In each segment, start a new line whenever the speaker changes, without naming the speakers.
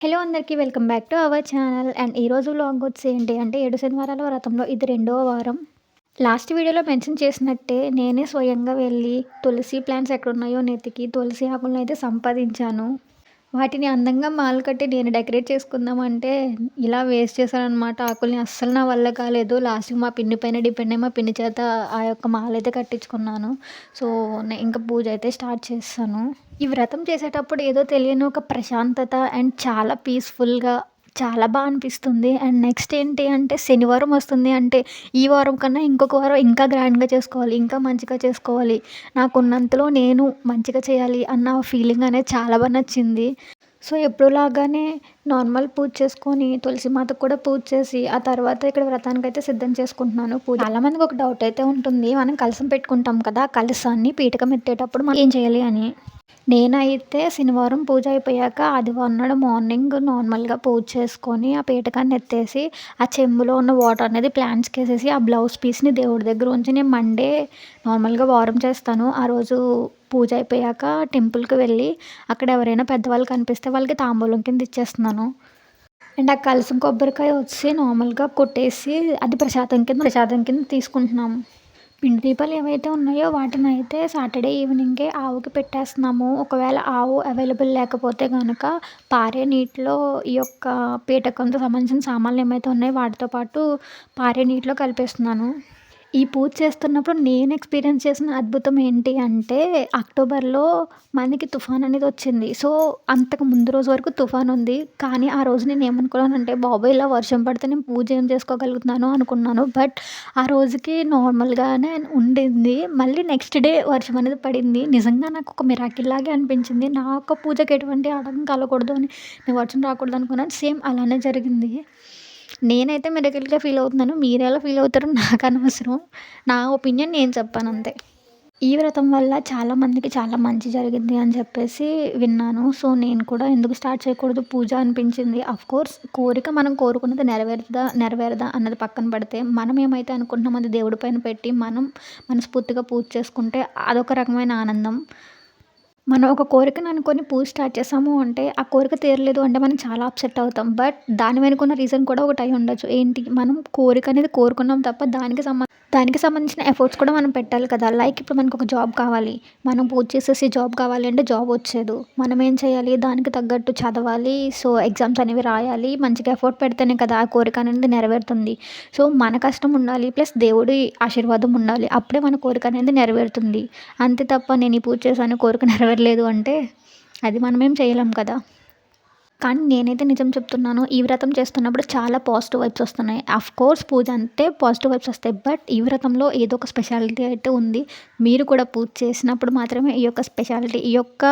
Hello అందరికీ welcome back to our channel. And ఈరోజు vlog వచ్చి ఏంటి అంటే 7 శనివారాల వ్రతంలో ఇది రెండవ వారం. లాస్ట్ వీడియోలో మెన్షన్ చేసినట్టే నేనే స్వయంగా వెళ్ళి తులసి ప్లాంట్స్ ఎక్కడున్నాయో నెతికి తులసి ఆకులను అయితే సంపాదించాను. వాటిని అందంగా మాల కట్టి నేను డెకరేట్ చేసుకుందామంటే ఇలా వేస్ట్ చేశాననమాట. ఆకుల్ని అస్సలు నా వల్ల కాలేదు. లాస్ట్‌కి మా పిన్ని పైన డిపెండ్ అయ్యి మా పిన్ని చేత ఆ యొక్క మాలైతే కట్టించుకున్నాను. సో, ఇంకా పూజ అయితే స్టార్ట్ చేశాను. ఈ వ్రతం చేసేటప్పుడు ఏదో తెలియని ఒక ప్రశాంతత అండ్ చాలా పీస్‌ఫుల్‌గా చాలా అనిపిస్తుంది. అండ్ నెక్స్ట్ ఏంటి అంటే శనివారం వస్తుంది అంటే ఈ వారం కన్నా ఇంకొక వారం ఇంకా గ్రాండ్‌గా చేసుకోవాలి. ఇంకా మంచిగా చేసుకోవాలి. నాకున్నంతలో నేను మంచిగా చేయాలి అన్న ఫీలింగ్ అనేది చాలా నచ్చింది. సో, ఎప్పుడులాగానే నార్మల్ పూజ చేసుకొని తులసి మాతకు కూడా పూజ చేసి ఆ తర్వాత ఇక్కడ వ్రతానికైతే సిద్ధం చేసుకుంటున్నాను. చాలామందికి ఒక డౌట్ అయితే ఉంటుంది. మనం కలశం పెట్టుకుంటాం కదా! కలశాన్ని పీటకం ఎత్తేటప్పుడు మనం ఏం చేయాలి అని. నేనైతే శనివారం పూజ అయిపోయాక ఆదివారం నాడు మార్నింగ్ నార్మల్‌గా పూజ చేసుకొని ఆ పీటకాన్ని ఎత్తేసి ఆ చెంబులో ఉన్న వాటర్ అనేది ప్లాంట్స్‌కేసేసి ఆ బ్లౌజ్ పీస్‌ని దేవుడి దగ్గర ఉంచి నేను మండే నార్మల్‌గా వారం చేస్తాను. ఆ రోజు పూజ అయిపోయాక టెంపుల్‌కి వెళ్ళి అక్కడ ఎవరైనా పెద్దవాళ్ళు కనిపిస్తే వాళ్ళకి తాంబూలం కింద ఇచ్చేస్తున్నాను. అండ్ ఆ కలశం కొబ్బరికాయ వచ్చి నార్మల్‌గా కొట్టేసి అది ప్రసాదం కింద తీసుకుంటున్నాము. పిండి దీపాలు ఏవైతే ఉన్నాయో వాటినైతే సాటర్డే ఈవినింగే ఆవుకి పెట్టేస్తున్నాము. ఒకవేళ ఆవు అవైలబుల్ లేకపోతే గనక పారే నీటిలో ఈ యొక్క పీటకంతో సంబంధించిన సామాన్లు ఏమైతే ఉన్నాయో వాటితో పాటు పారే నీటిలో కలిపేస్తున్నాను. ఈ పూజ చేస్తున్నప్పుడు నేను ఎక్స్‌పీరియన్స్ చేసిన అద్భుతం ఏంటి అంటే, అక్టోబర్‌లో మనకి తుఫాన్ అనేది వచ్చింది. సో, అంతకు ముందు రోజు వరకు తుఫాన్ ఉంది. కానీ ఆ రోజు నేను ఏమనుకున్నానంటే, బాబోయ్! ఇలా వర్షం పడితే నేను పూజ ఏం చేసుకోగలుగుతున్నాను అనుకున్నాను. బట్ ఆ రోజుకి నార్మల్‌గానే ఉండింది. మళ్ళీ నెక్స్ట్ డే వర్షం అనేది పడింది. నిజంగా నాకు ఒక మిరాకిల్ లాగే అనిపించింది. నా యొక్క పూజకి ఎటువంటి ఆటంకం కలగకూడదు అని నేను వర్షం రాకూడదు అనుకున్నాను. సేమ్ అలానే జరిగింది. నేనైతే మిరకిల్‌గా ఫీల్ అవుతున్నాను. మీరెలా ఫీల్ అవుతారో నాకనవసరం. నా ఒపీనియన్ నేను చెప్పానంతే. ఈ వ్రతం వల్ల చాలామందికి చాలా మంచి జరిగిద్ది అని చెప్పేసి విన్నాను. సో, నేను కూడా ఎందుకు స్టార్ట్ చేయకూడదు పూజ అనిపించింది. ఆఫ్‌కోర్స్ కోరిక మనం కోరుకున్నది నెరవేరుతదా, నెరవేరదా అన్నది పక్కన పెడితే, మనం ఏమైతే అనుకుంటున్నామో అది దేవుడి పైన పెట్టి మనం మనస్ఫూర్తిగా పూజ చేసుకుంటే అదొక రకమైన ఆనందం. మనం ఒక కోరికను అనుకోని పూజ స్టార్ట్ చేసాము అంటే, ఆ కోరిక తీరలేదు అంటే మనం చాలా అప్సెట్ అవుతాం. బట్ దాని వెనుకున్న రీజన్ కూడా ఒకటి అయ్యుండొచ్చు. ఏంటి మనం కోరిక అనేది కోరుకున్నాం తప్ప దానికి సంబంధించిన ఎఫర్ట్స్ కూడా మనం పెట్టాలి కదా! లైక్ ఇప్పుడు మనకొక జాబ్ కావాలి. మనం పూజ చేసేసి జాబ్ కావాలి అంటే జాబ్ వచ్చేదు. మనం ఏం చేయాలి? దానికి తగ్గట్టు చదవాలి. సో, ఎగ్జామ్స్ అనేవి రాయాలి. మంచిగా ఎఫర్ట్ పెడితేనే కదా ఆ కోరిక అనేది నెరవేరుతుంది. సో, మన కష్టం ఉండాలి. ప్లస్ దేవుడి ఆశీర్వాదం ఉండాలి. అప్పుడే మన కోరిక అనేది నెరవేరుతుంది. అంతే తప్ప నేను ఈ పూజ చేశాను కోరిక నెరవేరలేదు అంటే అది మనమేం చేయలేం కదా! కానీ నేనైతే నిజం చెప్తున్నాను. ఈ వ్రతం చేస్తున్నప్పుడు చాలా పాజిటివ్ వైబ్స్ వస్తున్నాయి. ఆఫ్‌కోర్స్ పూజ అంటే పాజిటివ్ వైబ్స్ వస్తాయి. బట్ ఈ వ్రతంలో ఏదో ఒక స్పెషాలిటీ అయితే ఉంది. మీరు కూడా పూజ చేసినప్పుడు మాత్రమే ఈ యొక్క స్పెషాలిటీ, ఈ యొక్క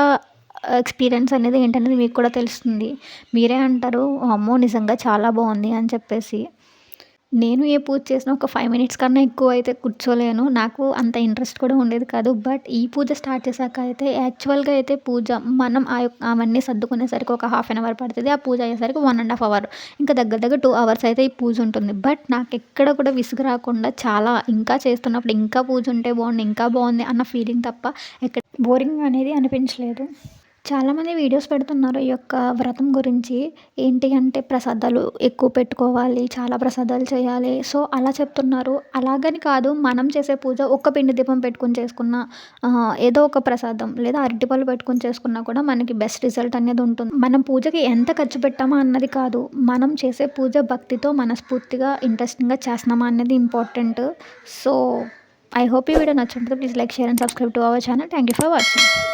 ఎక్స్‌పీరియన్స్ అనేది ఏంటనేది మీకు కూడా తెలుస్తుంది. మీరే అంటారు, "అమ్మో! నిజంగా చాలా బావుంది" అని చెప్పేసి. నేను ఏ పూజ చేసినా ఒక 5 మినిట్స్ కన్నా ఎక్కువైతే కూర్చోలేను. నాకు అంత ఇంట్రెస్ట్ కూడా ఉండేది కాదు. బట్ ఈ పూజ స్టార్ట్ చేశాక అయితే యాక్చువల్‌గా అయితే పూజ మనం అవన్నీ సర్దుకునేసరికి ఒక హాఫ్ అన్ అవర్ పడతది. ఆ పూజ అయ్యేసరికి 1½ అవర్. ఇంకా దగ్గర దగ్గర 2 అవర్స్ అయితే ఈ పూజ ఉంటుంది. బట్ నాకెక్కడ కూడా విసుగు రాకుండా చాలా ఇంకా చేస్తున్నప్పుడు ఇంకా పూజ ఉంటే బావుండు, ఇంకా బావుంది అన్న ఫీలింగ్ తప్ప ఎక్కడ బోరింగ్ అనేది అనిపించలేదు. చాలామంది వీడియోస్ పెడుతున్నారు ఈ యొక్క వ్రతం గురించి. ఏంటి అంటే ప్రసాదాలు ఎక్కువ పెట్టుకోవాలి, చాలా ప్రసాదాలు చేయాలి. సో, అలా చెప్తున్నారు. అలాగని కాదు మనం చేసే పూజ ఒక్క పిండి దీపం పెట్టుకొని చేసుకున్న ఏదో ఒక ప్రసాదం లేదా అరటిపళ్ళు పెట్టుకొని చేసుకున్నా కూడా మనకి బెస్ట్ రిజల్ట్ అనేది ఉంటుంది. మనం పూజకి ఎంత ఖర్చు పెట్టామా అన్నది కాదు. మనం చేసే పూజ భక్తితో మనస్ఫూర్తిగా ఇంట్రెస్టింగ్‌గా చేస్తున్నామా అనేది ఇంపార్టెంట్. సో, ఐ హోప్ ఈ వీడియో నచ్చుంటది. Please like, share and subscribe to our channel. Thank you for watching.